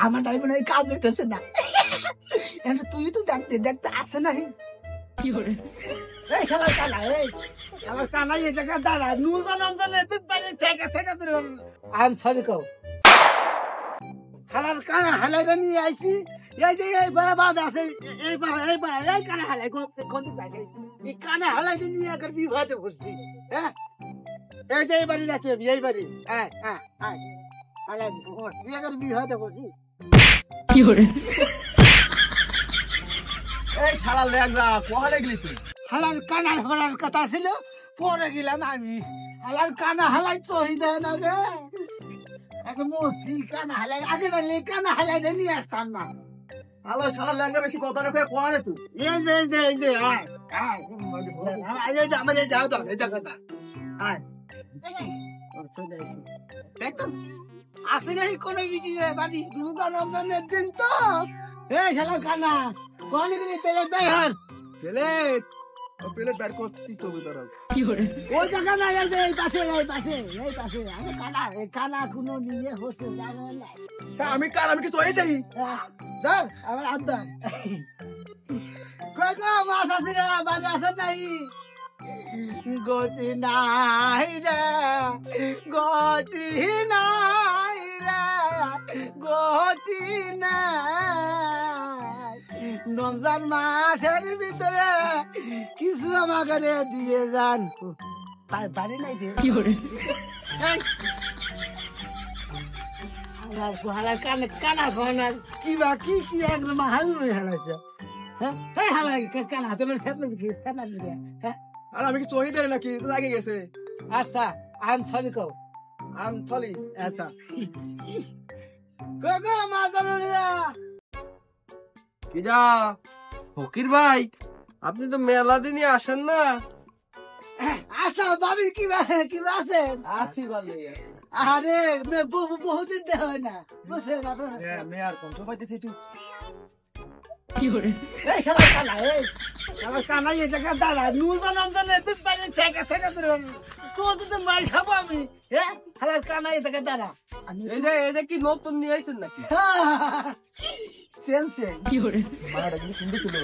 আমার নাই মনে হয় কাজ হইতেছে না। তুই তো ডাকতে ডাকতে আসে নাই কি করে? এই শালা কানা, এই শালা কানা এই জায়গা দাঁড়া নুজন আমজনে তুই পানি ছেকা ছেকা তুই আম সরি কও হালার কানা হালাইরা নিয়ে আইছি। এই যে এই বড় বাদ আছে এই কানা হালাই কোন দিক আছে এই কানা হালাই নিয়ে একবার বিবাদে বসছি। হ্যাঁ এই যে এই বাড়ি যাচ্ছে এই বাড়ি হ্যাঁ হ্যাঁ হ্যাঁ হালাই নিয়ে একবার বিবাদে বসছি কি করে? এই শালা ল্যাংড়া কোহালে গেলি তুই? হালাল কানা হলার কথা ছিল পরে গেলাম আমি। হালাল কানা হালাই চহি দেয় না রে এখন মস্তি কানা হালাই আগে বাড়ি কানা হালাই নিয়ে আসতাম না। হ্যালো শালা ল্যাংড়া বেশি কথা না কোহালে তুই? এই যে আমার যাও তো এই জায়গাটা দেখতো আসে নাই কোনো বিজি বাড়ি রমজানের দিন তো। এই শালা কানা কোন গেলি পেলে দেয় হার প্লেট প্লেট ব্যাট করতে তো তোরা কি করে? ওই জায়গা না এই পাশে আমি কানা কোনো নিয়ে হচ্ছে জানো না। তা আমি কার আমি কি তোই যাই ধর আমার আদান কই গো মাছ আছে রে বাজে আছে নাই গতি নাই রে গতি নাই রে গতি নাই রমজান মাসের ভিতরে কিছু আমাকে দিয়ে যান। বাড়ি নাই যে কি করে? কানা কানা ঘনার কি বা কি কি একদম হালু হালাইছে। হ্যাঁ এই হালাই কানা তোমার সাথে কি সাথে দিবে? হ্যাঁ আর আমি কি তোই দেই নাকি লাগে গেছে? আচ্ছা আম সলি কও আম থলি আচ্ছা গো মাজানুরা কি যা ফকির ভাই আপনি তো মেলা দিনই আসেন না। আচ্ছা বাবি কি আছেন? আসি ভালো। আরে বহুদিন দেওয়া হয় না বুঝছেন মেয়ার কোন সবাই দিতে তুই কি করে? এই শালা কানা এই শালা কানা এই জায়গা দাঁড়া নুজন আমজনে তুই পানি ছেকা ছেকা তুই তোর তো মার খাবো আমি। হ্যাঁ শালা কানা এই জায়গা দাঁড়া এই যে কি নতুন নিয়ে আইছেন নাকি? সেন্সে কি করে? মারা কি সুন্দর ছিল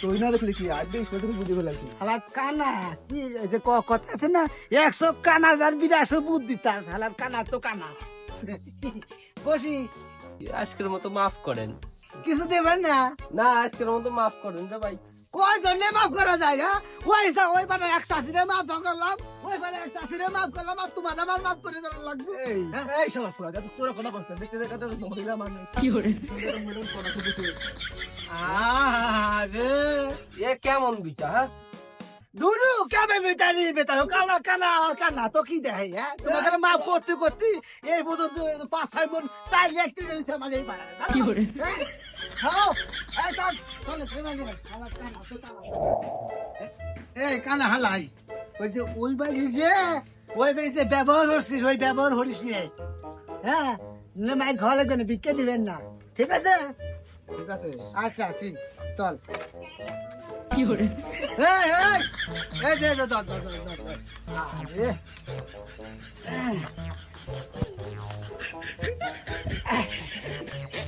তুই না দেখলি কি আজ দেই ছোট বুঝে ফেলাইছি। শালা কানা কি এই যে কথা আছে না 100 কানা যার 82 বুদ্ধি তার শালা কানা তো কানা। বসি আজকের মতো মাফ করেন। কিছু দেবেন না? না আজকের মতো মাফ করেন রে ভাই। কয় জনে মাফ করা যায়? হ্যাঁ ওই পারে এক শাশুড়ে মাফ করলাম ওই পারে এক শাশুড়ে মাফ করলাম আর তোমার আমার মাফ করে দেওয়া লাগবে। এই শালা পুরা যা তোরা কথা করতে দেখতে দেখতে মহিলা মানে কি করে? আরে এ কেমন বিচার? হ্যাঁ দুরু কেমন বেটারি বেটাও কানা কানা কানা তো কি দেয়? হ্যাঁ তোমাকে মাফ করতে করতে এই পর্যন্ত 5-6 মন চাইল একটু নিছে মানে এই পারে কি করে? খাও এই তো চলে চলে কানা কানা তো কানা এই কানা হালাই ওই যে ওই বাড়ি যে ব্যবহার হচ্ছিস ওই ব্যবহার হরিস নে। হ্যাঁ না মাই ঘর লাগবে না বিক্রি দিবেন না ঠিক আছে? ঠিক আছে আচ্ছা আছি চল কি করে? এই দে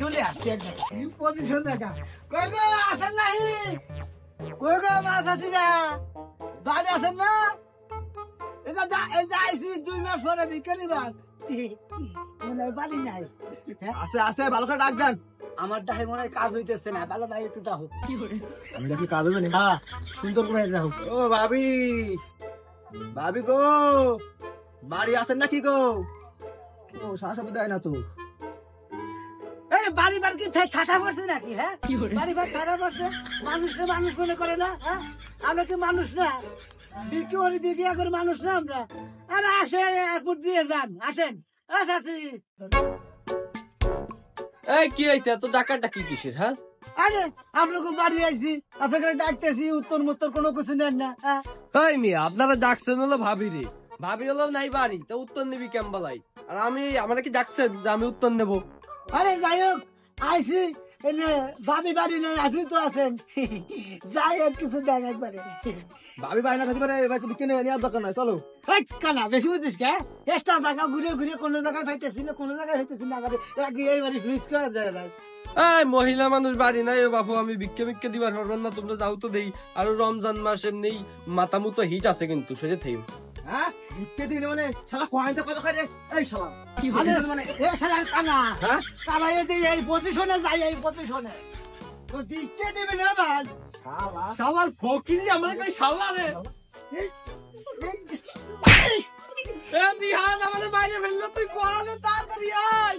চলে আসছে পজিশন দেখা কই গো আসেন নাই কই গো মাছ আসিরা বাড়ি আসেন না? এটা আইসি 2 মাস পরে বিকেলি বাদ মনে বাড়ি নাই। আছে ভালো করে ডাক দেন। আমার ডাকে মনে হয় কাজ হইতেছে না ভালো ভাই একটু ডাকো কি করে? আমি দেখি কাজ হবে না। হ্যাঁ সুন্দর করে ডাকো। ও ভাবি ভাবি গো বাড়ি আছেন নাকি গো? ও শাসা দেয় না তো। এই বাড়ি কি ছাটা পড়ছে নাকি? হ্যাঁ বাড়ি ছাটা পড়ছে মানুষে মানুষ মনে করে না? হ্যাঁ আমরা কি মানুষ না? বিক্রি করে দিকে করে মানুষ না আমরা? আরে আসেন এক ফুট দিয়ে যান আসেন। এই কি হয়েছে এত ডাকাটা কি কিসের? হ্যাঁ আরে আপনাকে বাড়ি আইছি আপনাকে ডাকতেছি উত্তর মুত্তর কোনো কিছু নেন না। এই মিয়া আপনারা ডাকছেন হলো ভাবি রে ভাবি হলো নাই বাড়ি তো উত্তর নিবি কেমবালাই আর আমি আমরা কি ডাকছেন যে আমি উত্তর নেব? আরে যাই হোক আইছি এনে ভাবি বাড়ি নেই, আপনি তো আছেন। যাই আর কিছু দেন একবারে। ভাবি বাড়ি না থাকতে পারে, এবার তুমি কিনে নেওয়ার দরকার নাই, চলো। হেই, কানা বেশি বুঝিস কে? এক্সট্রা জায়গা ঘুরে ঘুরে কোনো জায়গায় পাইতেছি না, কোনো জায়গায় পাইতেছি না, এইবারে ফিক্স করে দেয় না। এই মহিলা মানুষ বাড়ি নাই ও বাপু, আমি ভিক্ষে দিবার পারবেন না, তোমরা যাও তো দেই। আর রমজান মাস এমনি মাথা মুতো হিট আছে কিন্তু সেটা থেইও। হ্যাঁ ভিক্ষে দিলে মানে শালা কোয়াইতে কত খাই রে, এই শালা আরে মানে এ শালার কানা, হ্যাঁ কানা এই পজিশনে যাই, এই পজিশনে তো দিতে দেবে না ভাই। শালা শালার ফকিরি আমরা কই শালা রে। এ দিহান আমারে বাইরে ফেললো, তুই কোয়ালে তাড়াতাড়ি আয়।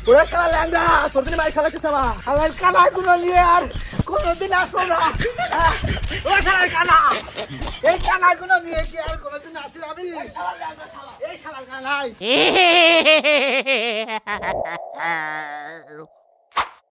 ওরে শালা ল্যাংড়া, তোর দিনে মাইর খালাইতে চালা। আমার কানায় কোনো নিয়ে আর কোনোদিন আসবো না। ও শালার কানা, এই কানায় কোনো নিয়ে কি আর কোনোদিন আসি আমি? এই শালার কানায়